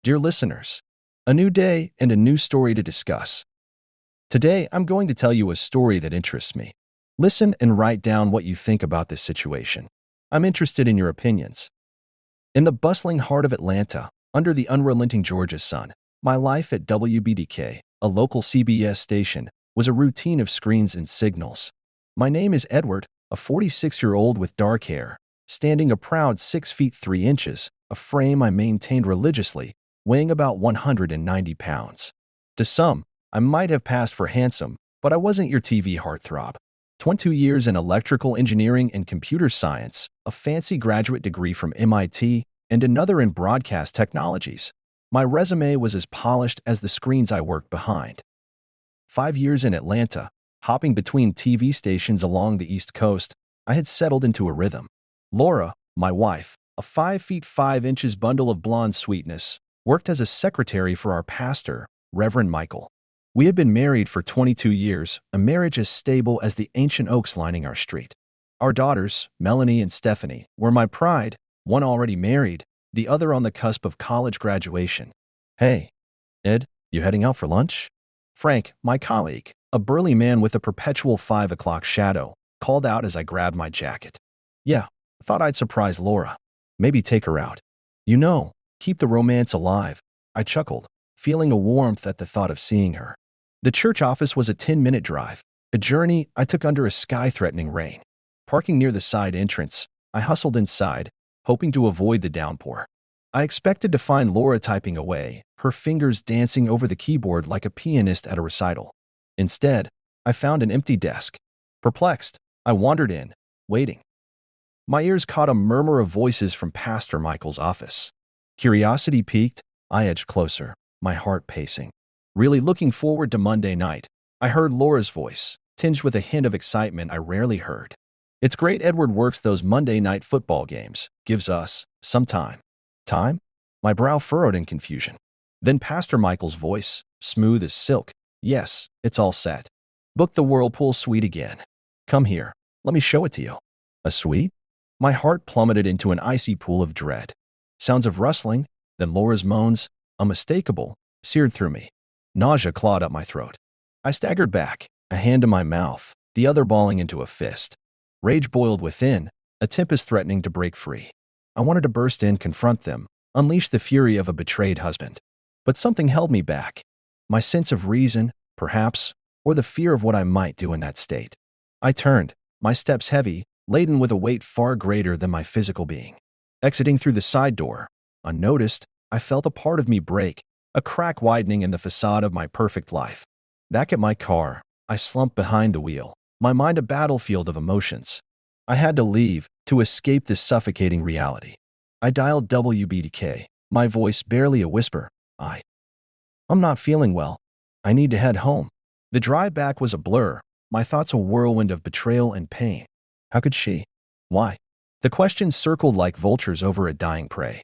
Dear listeners, a new day and a new story to discuss. Today, I'm going to tell you a story that interests me. Listen and write down what you think about this situation. I'm interested in your opinions. In the bustling heart of Atlanta, under the unrelenting Georgia sun, my life at WBDK, a local CBS station, was a routine of screens and signals. My name is Edward, a 46-year-old with dark hair, standing a proud 6 feet 3 inches, a frame I maintained religiously, weighing about 190 pounds. To some, I might have passed for handsome, but I wasn't your TV heartthrob. 22 years in electrical engineering and computer science, a fancy graduate degree from MIT, and another in broadcast technologies. My resume was as polished as the screens I worked behind. 5 years in Atlanta, hopping between TV stations along the East Coast, I had settled into a rhythm. Laura, my wife, a 5 feet 5 inches bundle of blonde sweetness, worked as a secretary for our pastor, Reverend Michael. We had been married for 22 years, a marriage as stable as the ancient oaks lining our street. Our daughters, Melanie and Stephanie, were my pride, one already married, the other on the cusp of college graduation. Hey, Ed, you heading out for lunch? Frank, my colleague, a burly man with a perpetual 5 o'clock shadow, called out as I grabbed my jacket. Yeah, thought I'd surprise Laura. Maybe take her out. You know, keep the romance alive. I chuckled, feeling a warmth at the thought of seeing her. The church office was a 10-minute drive, a journey I took under a sky-threatening rain. Parking near the side entrance, I hustled inside, hoping to avoid the downpour. I expected to find Laura typing away, her fingers dancing over the keyboard like a pianist at a recital. Instead, I found an empty desk. Perplexed, I wandered in, waiting. My ears caught a murmur of voices from Pastor Michael's office. Curiosity piqued, I edged closer, my heart pacing. Really looking forward to Monday night, I heard Laura's voice, tinged with a hint of excitement I rarely heard. It's great Edward works those Monday night football games, gives us some time. Time? My brow furrowed in confusion. Then Pastor Michael's voice, smooth as silk. Yes, it's all set. Book the Whirlpool suite again. Come here, let me show it to you. A suite? My heart plummeted into an icy pool of dread. Sounds of rustling, then Laura's moans, unmistakable, seared through me. Nausea clawed up my throat. I staggered back, a hand to my mouth, the other balling into a fist. Rage boiled within, a tempest threatening to break free. I wanted to burst in, confront them, unleash the fury of a betrayed husband. But something held me back. My sense of reason, perhaps, or the fear of what I might do in that state. I turned, my steps heavy, laden with a weight far greater than my physical being. Exiting through the side door, unnoticed, I felt a part of me break, a crack widening in the facade of my perfect life. Back at my car, I slumped behind the wheel, my mind a battlefield of emotions. I had to leave, to escape this suffocating reality. I dialed WBDK, my voice barely a whisper. I'm not feeling well. I need to head home. The drive back was a blur, my thoughts a whirlwind of betrayal and pain. How could she? Why? The questions circled like vultures over a dying prey.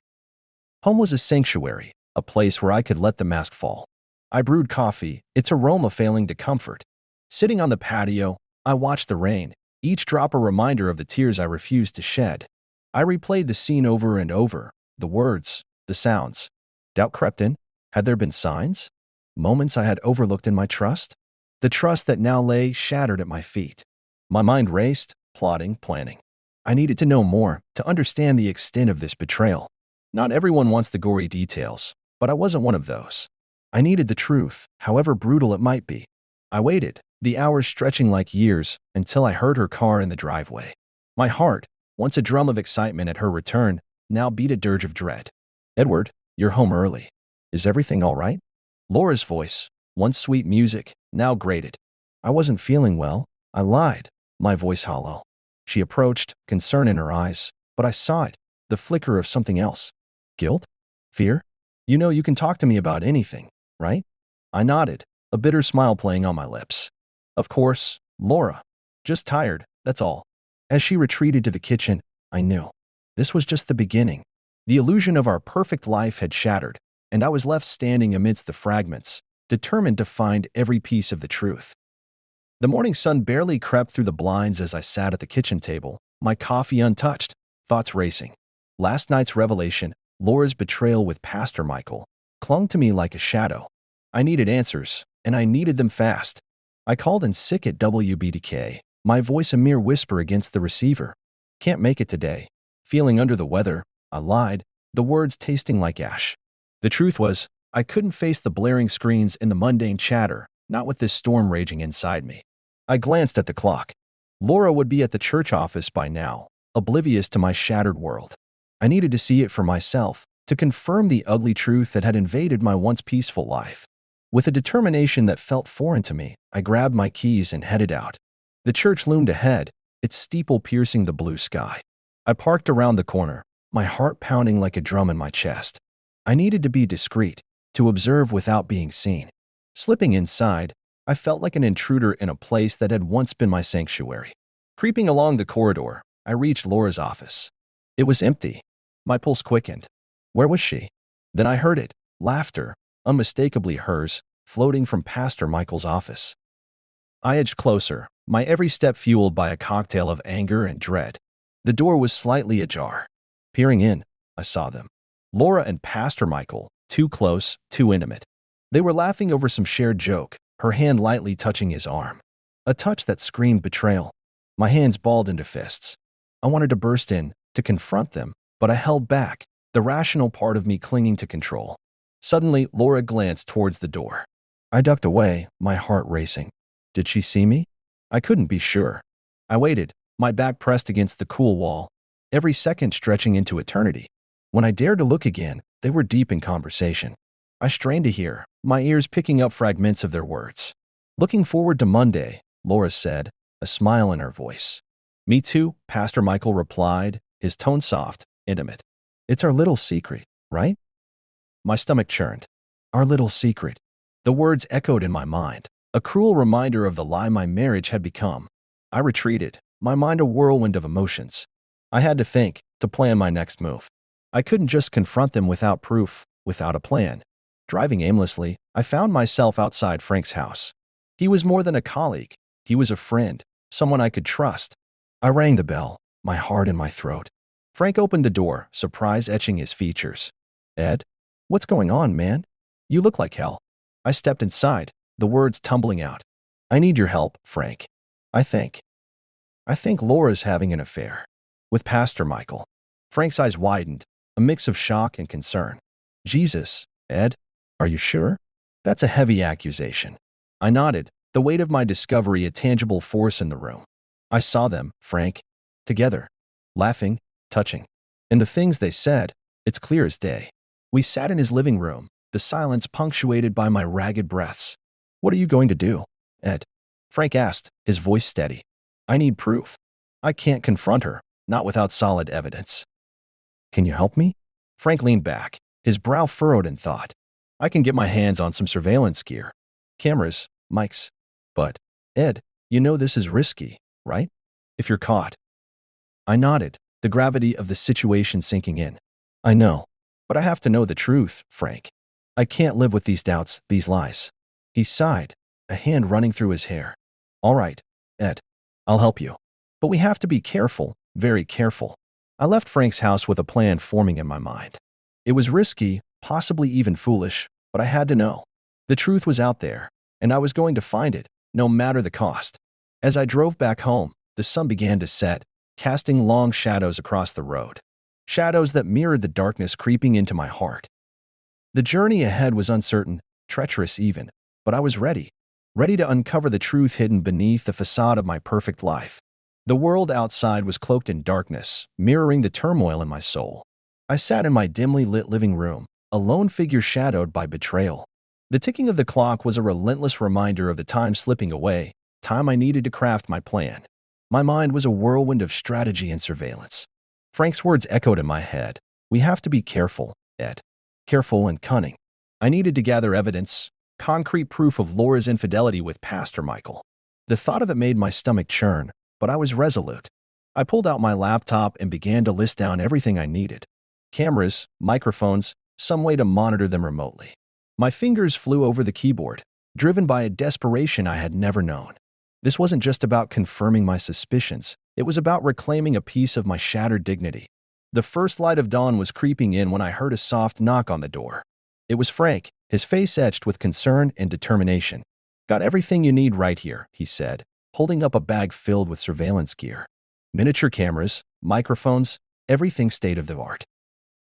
Home was a sanctuary, a place where I could let the mask fall. I brewed coffee, its aroma failing to comfort. Sitting on the patio, I watched the rain, each drop a reminder of the tears I refused to shed. I replayed the scene over and over, the words, the sounds. Doubt crept in. Had there been signs? Moments I had overlooked in my trust? The trust that now lay shattered at my feet. My mind raced, plotting, planning. I needed to know more, to understand the extent of this betrayal. Not everyone wants the gory details, but I wasn't one of those. I needed the truth, however brutal it might be. I waited, the hours stretching like years, until I heard her car in the driveway. My heart, once a drum of excitement at her return, now beat a dirge of dread. Edward, you're home early. Is everything all right? Laura's voice, once sweet music, now grated. I wasn't feeling well. I lied, my voice hollow. She approached, concern in her eyes, but I saw it, the flicker of something else. Guilt? Fear? You know you can talk to me about anything, right? I nodded, a bitter smile playing on my lips. Of course, Laura. Just tired, that's all. As she retreated to the kitchen, I knew. This was just the beginning. The illusion of our perfect life had shattered, and I was left standing amidst the fragments, determined to find every piece of the truth. The morning sun barely crept through the blinds as I sat at the kitchen table, my coffee untouched, thoughts racing. Last night's revelation, Laura's betrayal with Pastor Michael, clung to me like a shadow. I needed answers, and I needed them fast. I called in sick at WBDK, my voice a mere whisper against the receiver. Can't make it today. Feeling under the weather, I lied, the words tasting like ash. The truth was, I couldn't face the blaring screens and the mundane chatter, not with this storm raging inside me. I glanced at the clock. Laura would be at the church office by now, oblivious to my shattered world. I needed to see it for myself, to confirm the ugly truth that had invaded my once peaceful life. With a determination that felt foreign to me, I grabbed my keys and headed out. The church loomed ahead, its steeple piercing the blue sky. I parked around the corner, my heart pounding like a drum in my chest. I needed to be discreet, to observe without being seen. Slipping inside, I felt like an intruder in a place that had once been my sanctuary. Creeping along the corridor, I reached Laura's office. It was empty. My pulse quickened. Where was she? Then I heard it, laughter, unmistakably hers, floating from Pastor Michael's office. I edged closer, my every step fueled by a cocktail of anger and dread. The door was slightly ajar. Peering in, I saw them. Laura and Pastor Michael, too close, too intimate. They were laughing over some shared joke, her hand lightly touching his arm. A touch that screamed betrayal. My hands balled into fists. I wanted to burst in, to confront them, but I held back, the rational part of me clinging to control. Suddenly, Laura glanced towards the door. I ducked away, my heart racing. Did she see me? I couldn't be sure. I waited, my back pressed against the cool wall, every second stretching into eternity. When I dared to look again, they were deep in conversation. I strained to hear, my ears picking up fragments of their words. Looking forward to Monday, Laura said, a smile in her voice. Me too, Pastor Michael replied, his tone soft, intimate. It's our little secret, right? My stomach churned. Our little secret. The words echoed in my mind, a cruel reminder of the lie my marriage had become. I retreated, my mind a whirlwind of emotions. I had to think, to plan my next move. I couldn't just confront them without proof, without a plan. Driving aimlessly, I found myself outside Frank's house. He was more than a colleague. He was a friend, someone I could trust. I rang the bell, my heart in my throat. Frank opened the door, surprise etching his features. Ed? What's going on, man? You look like hell. I stepped inside, the words tumbling out. I need your help, Frank. I think Laura's having an affair. With Pastor Michael. Frank's eyes widened, a mix of shock and concern. Jesus, Ed, are you sure? That's a heavy accusation. I nodded, the weight of my discovery a tangible force in the room. I saw them, Frank, together, laughing, touching. And the things they said, it's clear as day. We sat in his living room, the silence punctuated by my ragged breaths. What are you going to do, Ed? Frank asked, his voice steady. I need proof. I can't confront her, not without solid evidence. Can you help me? Frank leaned back, his brow furrowed in thought. I can get my hands on some surveillance gear. Cameras, mics. But, Ed, you know this is risky, right? If you're caught. I nodded, the gravity of the situation sinking in. I know, but I have to know the truth, Frank. I can't live with these doubts, these lies. He sighed, a hand running through his hair. All right, Ed, I'll help you. But we have to be careful, very careful. I left Frank's house with a plan forming in my mind. It was risky, possibly even foolish, but I had to know. The truth was out there, and I was going to find it, no matter the cost. As I drove back home, the sun began to set, casting long shadows across the road. Shadows that mirrored the darkness creeping into my heart. The journey ahead was uncertain, treacherous even, but I was ready to uncover the truth hidden beneath the facade of my perfect life. The world outside was cloaked in darkness, mirroring the turmoil in my soul. I sat in my dimly lit living room, a lone figure shadowed by betrayal. The ticking of the clock was a relentless reminder of the time slipping away, time I needed to craft my plan. My mind was a whirlwind of strategy and surveillance. Frank's words echoed in my head. We have to be careful, Ed. Careful and cunning. I needed to gather evidence, concrete proof of Laura's infidelity with Pastor Michael. The thought of it made my stomach churn, but I was resolute. I pulled out my laptop and began to list down everything I needed. Cameras, microphones, some way to monitor them remotely. My fingers flew over the keyboard, driven by a desperation I had never known. This wasn't just about confirming my suspicions. It was about reclaiming a piece of my shattered dignity. The first light of dawn was creeping in when I heard a soft knock on the door. It was Frank, his face etched with concern and determination. "Got everything you need right here," he said, holding up a bag filled with surveillance gear. Miniature cameras, microphones, everything state-of-the-art.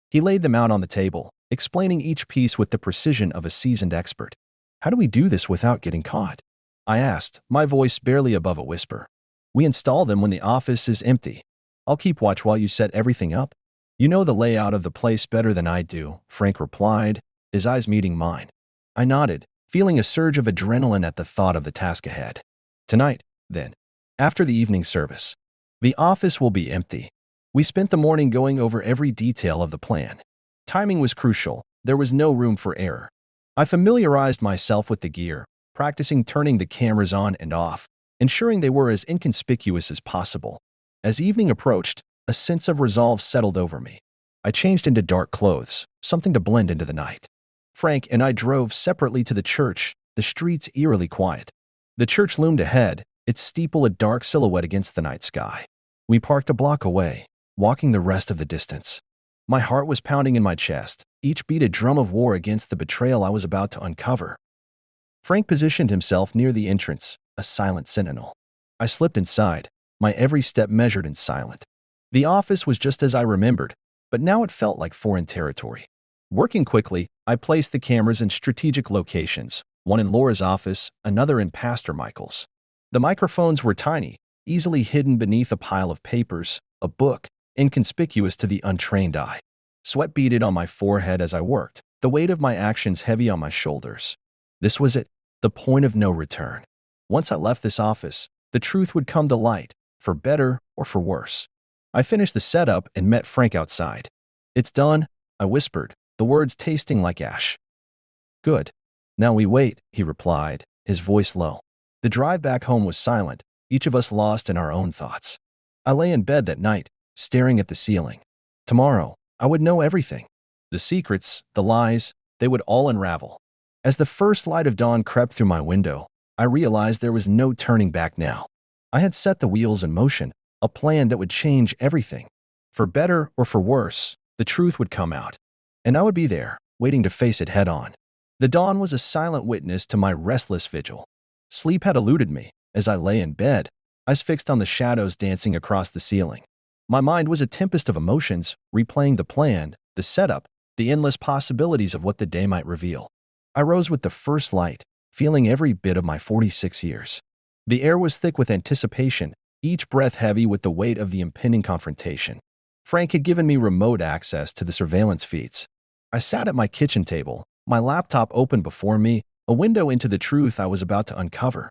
He laid them out on the table, explaining each piece with the precision of a seasoned expert. "How do we do this without getting caught?" I asked, my voice barely above a whisper. "We install them when the office is empty. I'll keep watch while you set everything up." "You know the layout of the place better than I do," Frank replied, his eyes meeting mine. I nodded, feeling a surge of adrenaline at the thought of the task ahead. "Tonight, then, after the evening service, the office will be empty." We spent the morning going over every detail of the plan. Timing was crucial. There was no room for error. I familiarized myself with the gear, practicing turning the cameras on and off, ensuring they were as inconspicuous as possible. As evening approached, a sense of resolve settled over me. I changed into dark clothes, something to blend into the night. Frank and I drove separately to the church, the streets eerily quiet. The church loomed ahead, its steeple a dark silhouette against the night sky. We parked a block away, walking the rest of the distance. My heart was pounding in my chest, each beat a drum of war against the betrayal I was about to uncover. Frank positioned himself near the entrance, a silent sentinel. I slipped inside, my every step measured and silent. The office was just as I remembered, but now it felt like foreign territory. Working quickly, I placed the cameras in strategic locations, one in Laura's office, another in Pastor Michael's. The microphones were tiny, easily hidden beneath a pile of papers, a book, inconspicuous to the untrained eye. Sweat beaded on my forehead as I worked, the weight of my actions heavy on my shoulders. This was it, the point of no return. Once I left this office, the truth would come to light, for better or for worse. I finished the setup and met Frank outside. "It's done," I whispered, the words tasting like ash. "Good. Now we wait," he replied, his voice low. The drive back home was silent, each of us lost in our own thoughts. I lay in bed that night, staring at the ceiling. Tomorrow, I would know everything. The secrets, the lies, they would all unravel. As the first light of dawn crept through my window, I realized there was no turning back now. I had set the wheels in motion, a plan that would change everything. For better or for worse, the truth would come out. And I would be there, waiting to face it head on. The dawn was a silent witness to my restless vigil. Sleep had eluded me. As I lay in bed, eyes fixed on the shadows dancing across the ceiling. My mind was a tempest of emotions, replaying the plan, the setup, the endless possibilities of what the day might reveal. I rose with the first light, feeling every bit of my 46 years. The air was thick with anticipation, each breath heavy with the weight of the impending confrontation. Frank had given me remote access to the surveillance feeds. I sat at my kitchen table, my laptop open before me, a window into the truth I was about to uncover.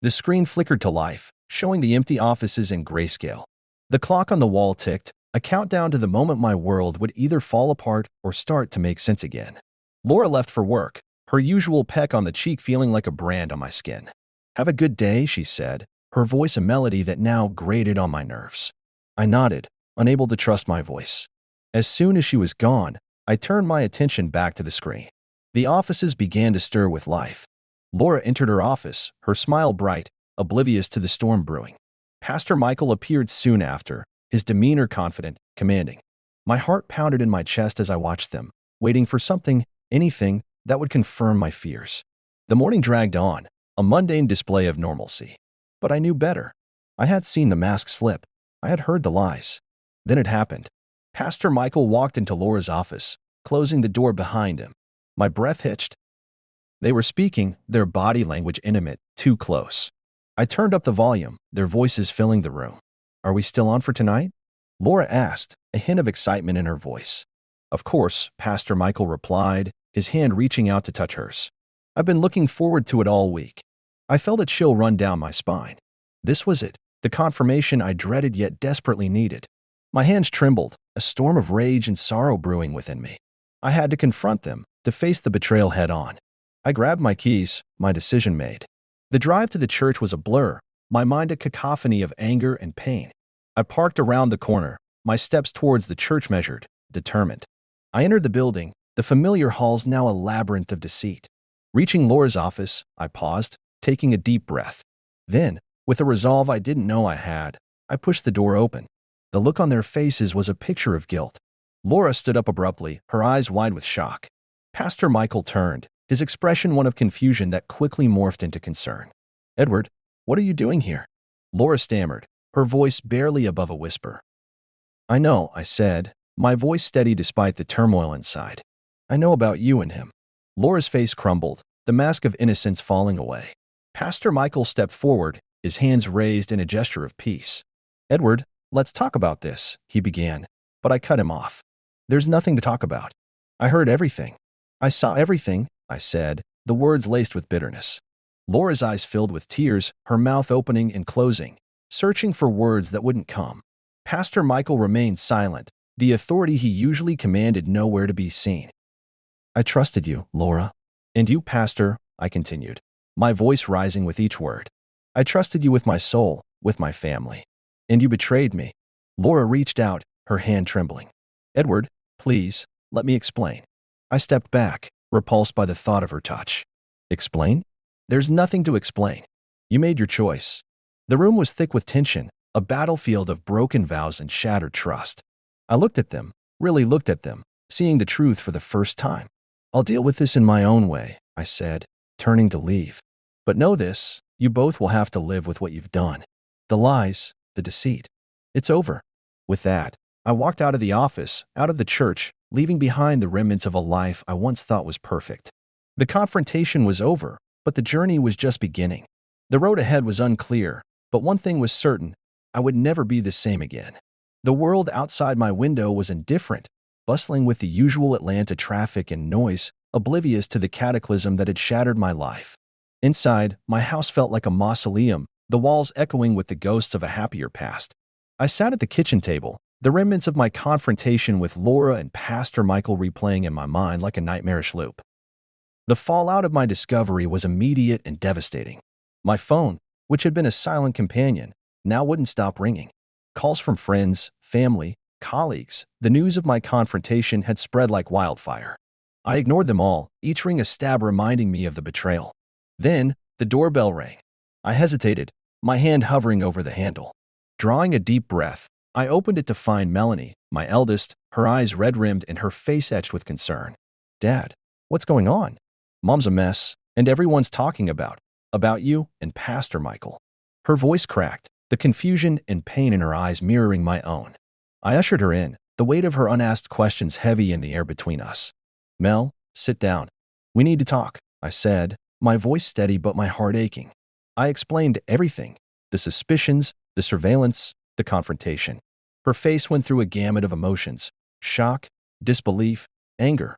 The screen flickered to life, showing the empty offices in grayscale. The clock on the wall ticked, a countdown to the moment my world would either fall apart or start to make sense again. Laura left for work, her usual peck on the cheek feeling like a brand on my skin. "Have a good day," she said, her voice a melody that now grated on my nerves. I nodded, unable to trust my voice. As soon as she was gone, I turned my attention back to the screen. The offices began to stir with life. Laura entered her office, her smile bright, oblivious to the storm brewing. Pastor Michael appeared soon after, his demeanor confident, commanding. My heart pounded in my chest as I watched them, waiting for something, anything, that would confirm my fears. The morning dragged on, a mundane display of normalcy. But I knew better. I had seen the mask slip. I had heard the lies. Then it happened. Pastor Michael walked into Laura's office, closing the door behind him. My breath hitched. They were speaking, their body language intimate, too close. I turned up the volume, their voices filling the room. "Are we still on for tonight?" Laura asked, a hint of excitement in her voice. "Of course," Pastor Michael replied, his hand reaching out to touch hers. "I've been looking forward to it all week." I felt a chill run down my spine. This was it, the confirmation I dreaded yet desperately needed. My hands trembled, a storm of rage and sorrow brewing within me. I had to confront them, to face the betrayal head on. I grabbed my keys, my decision made. The drive to the church was a blur, my mind a cacophony of anger and pain. I parked around the corner, my steps towards the church measured, determined. I entered the building, the familiar halls now a labyrinth of deceit. Reaching Laura's office, I paused, taking a deep breath. Then, with a resolve I didn't know I had, I pushed the door open. The look on their faces was a picture of guilt. Laura stood up abruptly, her eyes wide with shock. Pastor Michael turned, his expression one of confusion that quickly morphed into concern. "Edward, what are you doing here?" Laura stammered, her voice barely above a whisper. "I know," I said, my voice steady despite the turmoil inside. "I know about you and him." Laura's face crumbled, the mask of innocence falling away. Pastor Michael stepped forward, his hands raised in a gesture of peace. "Edward, let's talk about this," he began, but I cut him off. "There's nothing to talk about. I heard everything. I saw everything," I said, the words laced with bitterness. Laura's eyes filled with tears, her mouth opening and closing, searching for words that wouldn't come. Pastor Michael remained silent, the authority he usually commanded nowhere to be seen. "I trusted you, Laura. And you, Pastor," I continued, my voice rising with each word. "I trusted you with my soul, with my family. And you betrayed me." Laura reached out, her hand trembling. "Edward, please, let me explain." I stepped back, repulsed by the thought of her touch. "Explain? There's nothing to explain. You made your choice." The room was thick with tension, a battlefield of broken vows and shattered trust. I looked at them, really looked at them, seeing the truth for the first time. "I'll deal with this in my own way," I said, turning to leave. "But know this, you both will have to live with what you've done. The lies, the deceit. It's over." With that, I walked out of the office, out of the church, leaving behind the remnants of a life I once thought was perfect. The confrontation was over, but the journey was just beginning. The road ahead was unclear, but one thing was certain: I would never be the same again. The world outside my window was indifferent, bustling with the usual Atlanta traffic and noise, oblivious to the cataclysm that had shattered my life. Inside, my house felt like a mausoleum, the walls echoing with the ghosts of a happier past. I sat at the kitchen table, the remnants of my confrontation with Laura and Pastor Michael replaying in my mind like a nightmarish loop. The fallout of my discovery was immediate and devastating. My phone, which had been a silent companion, now wouldn't stop ringing. Calls from friends, family, colleagues, the news of my confrontation had spread like wildfire. I ignored them all, each ring a stab reminding me of the betrayal. Then, the doorbell rang. I hesitated, my hand hovering over the handle. Drawing a deep breath, I opened it to find Melanie, my eldest, her eyes red-rimmed and her face etched with concern. "Dad, what's going on?" "Mom's a mess, and everyone's talking about you and Pastor Michael." Her voice cracked, the confusion and pain in her eyes mirroring my own. I ushered her in, the weight of her unasked questions heavy in the air between us. "Mel, sit down. We need to talk," I said, my voice steady but my heart aching. I explained everything: the suspicions, the surveillance, the confrontation. Her face went through a gamut of emotions: shock, disbelief, anger.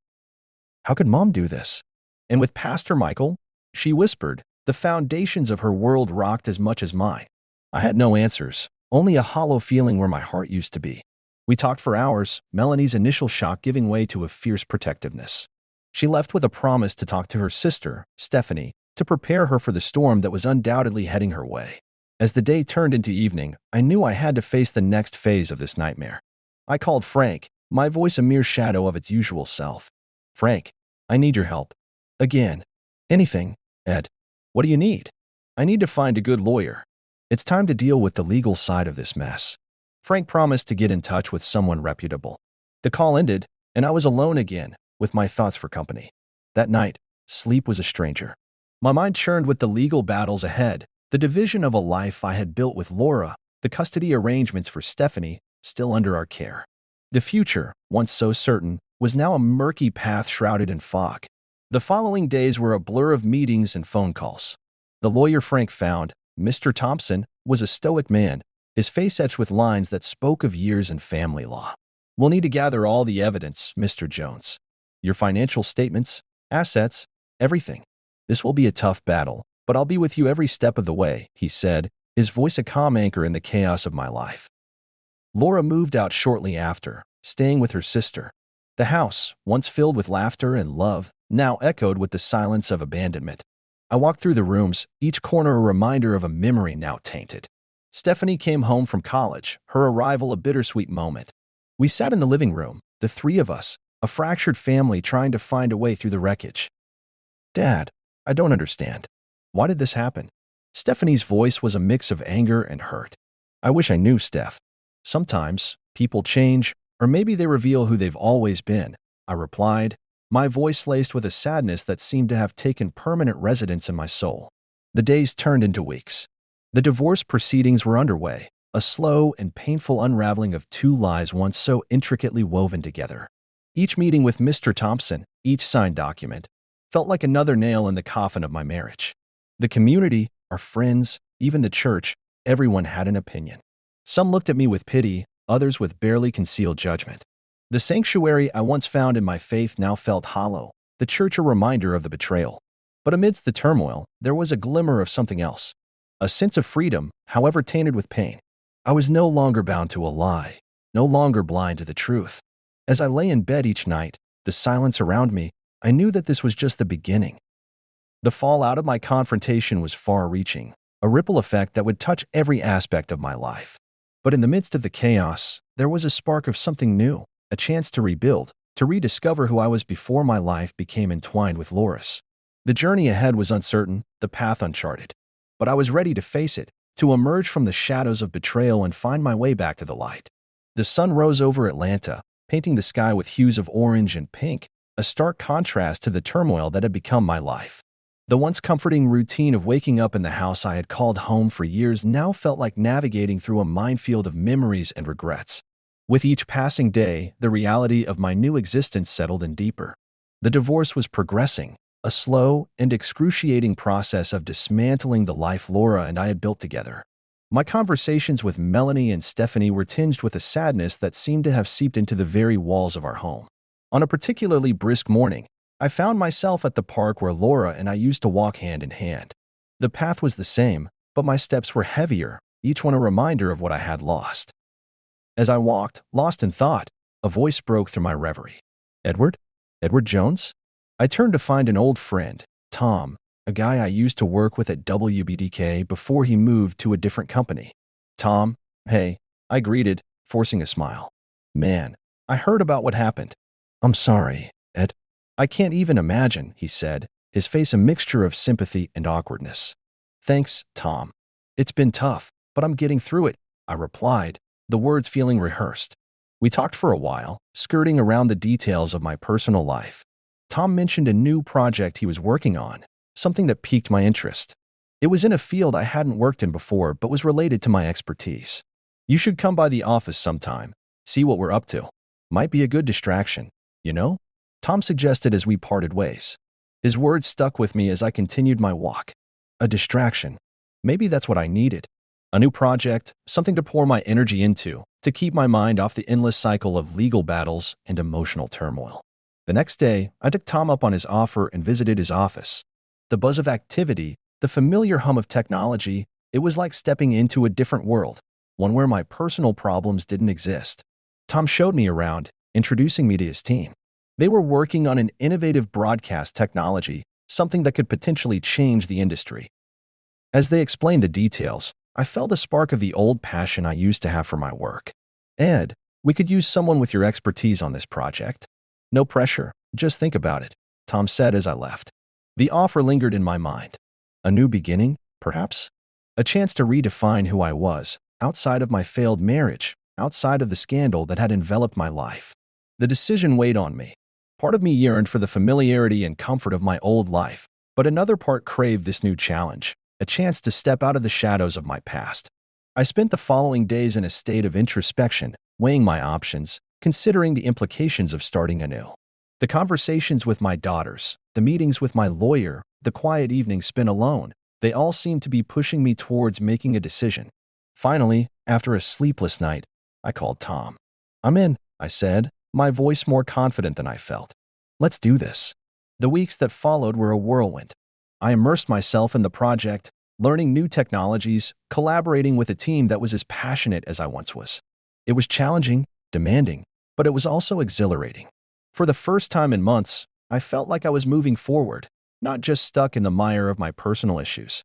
"How could Mom do this? And with Pastor Michael?" she whispered, the foundations of her world rocked as much as mine. I had no answers, only a hollow feeling where my heart used to be. We talked for hours, Melanie's initial shock giving way to a fierce protectiveness. She left with a promise to talk to her sister, Stephanie, to prepare her for the storm that was undoubtedly heading her way. As the day turned into evening, I knew I had to face the next phase of this nightmare. I called Frank, my voice a mere shadow of its usual self. "Frank, I need your help. Again." "Anything, Ed. What do you need?" "I need to find a good lawyer. It's time to deal with the legal side of this mess." Frank promised to get in touch with someone reputable. The call ended, and I was alone again, with my thoughts for company. That night, sleep was a stranger. My mind churned with the legal battles ahead, the division of a life I had built with Laura, the custody arrangements for Stephanie, still under our care. The future, once so certain, was now a murky path shrouded in fog. The following days were a blur of meetings and phone calls. The lawyer Frank found, Mr. Thompson, was a stoic man, his face etched with lines that spoke of years in family law. "We'll need to gather all the evidence, Mr. Jones. Your financial statements, assets, everything. This will be a tough battle, but I'll be with you every step of the way," he said, his voice a calm anchor in the chaos of my life. Laura moved out shortly after, staying with her sister. The house, once filled with laughter and love, now echoed with the silence of abandonment. I walked through the rooms, each corner a reminder of a memory now tainted. Stephanie came home from college, her arrival a bittersweet moment. We sat in the living room, the three of us, a fractured family trying to find a way through the wreckage. "Dad, I don't understand. Why did this happen?" Stephanie's voice was a mix of anger and hurt. "I wish I knew, Steph. Sometimes people change, or maybe they reveal who they've always been," I replied, my voice laced with a sadness that seemed to have taken permanent residence in my soul. The days turned into weeks. The divorce proceedings were underway, a slow and painful unraveling of two lives once so intricately woven together. Each meeting with Mr. Thompson, each signed document, felt like another nail in the coffin of my marriage. The community, our friends, even the church, everyone had an opinion. Some looked at me with pity, others with barely concealed judgment. The sanctuary I once found in my faith now felt hollow, the church a reminder of the betrayal. But amidst the turmoil, there was a glimmer of something else. A sense of freedom, however tainted with pain. I was no longer bound to a lie, no longer blind to the truth. As I lay in bed each night, the silence around me, I knew that this was just the beginning. The fallout of my confrontation was far-reaching, a ripple effect that would touch every aspect of my life. But in the midst of the chaos, there was a spark of something new, a chance to rebuild, to rediscover who I was before my life became entwined with Loris. The journey ahead was uncertain, the path uncharted. But I was ready to face it, to emerge from the shadows of betrayal and find my way back to the light. The sun rose over Atlanta, painting the sky with hues of orange and pink, a stark contrast to the turmoil that had become my life. The once comforting routine of waking up in the house I had called home for years now felt like navigating through a minefield of memories and regrets. With each passing day, the reality of my new existence settled in deeper. The divorce was progressing, a slow and excruciating process of dismantling the life Laura and I had built together. My conversations with Melanie and Stephanie were tinged with a sadness that seemed to have seeped into the very walls of our home. On a particularly brisk morning, I found myself at the park where Laura and I used to walk hand in hand. The path was the same, but my steps were heavier, each one a reminder of what I had lost. As I walked, lost in thought, a voice broke through my reverie. "Edward? Edward Jones?" I turned to find an old friend, Tom, a guy I used to work with at WBDK before he moved to a different company. "Tom, hey," I greeted, forcing a smile. "Man, I heard about what happened." "I'm sorry, Ed." "I can't even imagine," he said, his face a mixture of sympathy and awkwardness. "Thanks, Tom. It's been tough, but I'm getting through it," I replied, the words feeling rehearsed. We talked for a while, skirting around the details of my personal life. Tom mentioned a new project he was working on, something that piqued my interest. It was in a field I hadn't worked in before but was related to my expertise. "You should come by the office sometime, see what we're up to. Might be a good distraction, you know?" Tom suggested as we parted ways. His words stuck with me as I continued my walk. A distraction. Maybe that's what I needed. A new project, something to pour my energy into, to keep my mind off the endless cycle of legal battles and emotional turmoil. The next day, I took Tom up on his offer and visited his office. The buzz of activity, the familiar hum of technology, it was like stepping into a different world, one where my personal problems didn't exist. Tom showed me around, introducing me to his team. They were working on an innovative broadcast technology, something that could potentially change the industry. As they explained the details, I felt a spark of the old passion I used to have for my work. "Ed, we could use someone with your expertise on this project." "No pressure, just think about it," Tom said as I left. The offer lingered in my mind. A new beginning, perhaps? A chance to redefine who I was, outside of my failed marriage, outside of the scandal that had enveloped my life. The decision weighed on me. Part of me yearned for the familiarity and comfort of my old life, but another part craved this new challenge, a chance to step out of the shadows of my past. I spent the following days in a state of introspection, weighing my options, considering the implications of starting anew. The conversations with my daughters, the meetings with my lawyer, the quiet evenings spent alone, they all seemed to be pushing me towards making a decision. Finally, after a sleepless night, I called Tom. "I'm in," I said, my voice more confident than I felt. "Let's do this." The weeks that followed were a whirlwind. I immersed myself in the project, learning new technologies, collaborating with a team that was as passionate as I once was. It was challenging, demanding, but it was also exhilarating. For the first time in months, I felt like I was moving forward, not just stuck in the mire of my personal issues.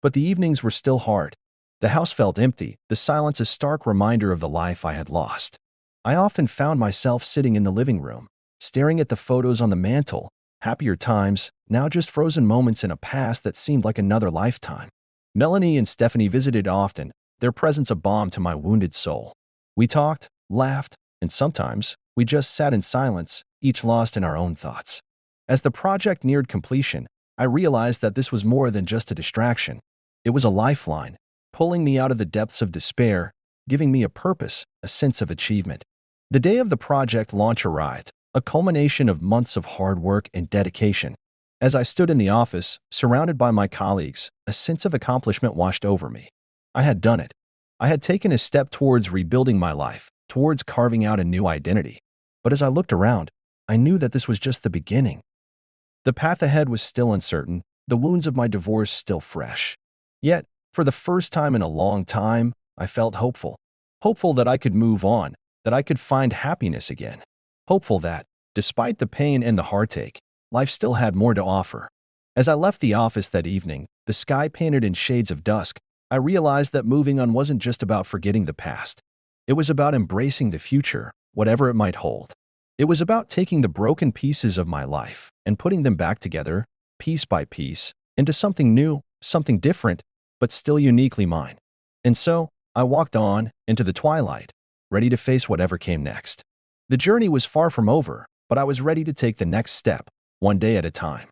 But the evenings were still hard. The house felt empty, the silence a stark reminder of the life I had lost. I often found myself sitting in the living room, staring at the photos on the mantel, happier times, now just frozen moments in a past that seemed like another lifetime. Melanie and Stephanie visited often, their presence a balm to my wounded soul. We talked, laughed, and sometimes we just sat in silence, each lost in our own thoughts. As the project neared completion, I realized that this was more than just a distraction. It was a lifeline, pulling me out of the depths of despair, giving me a purpose, a sense of achievement. The day of the project launch arrived, a culmination of months of hard work and dedication. As I stood in the office, surrounded by my colleagues, a sense of accomplishment washed over me. I had done it. I had taken a step towards rebuilding my life, towards carving out a new identity. But as I looked around, I knew that this was just the beginning. The path ahead was still uncertain, the wounds of my divorce still fresh. Yet, for the first time in a long time, I felt hopeful. Hopeful that I could move on, that I could find happiness again. Hopeful that, despite the pain and the heartache, life still had more to offer. As I left the office that evening, the sky painted in shades of dusk, I realized that moving on wasn't just about forgetting the past. It was about embracing the future, whatever it might hold. It was about taking the broken pieces of my life and putting them back together, piece by piece, into something new, something different, but still uniquely mine. And so, I walked on into the twilight, ready to face whatever came next. The journey was far from over, but I was ready to take the next step, one day at a time.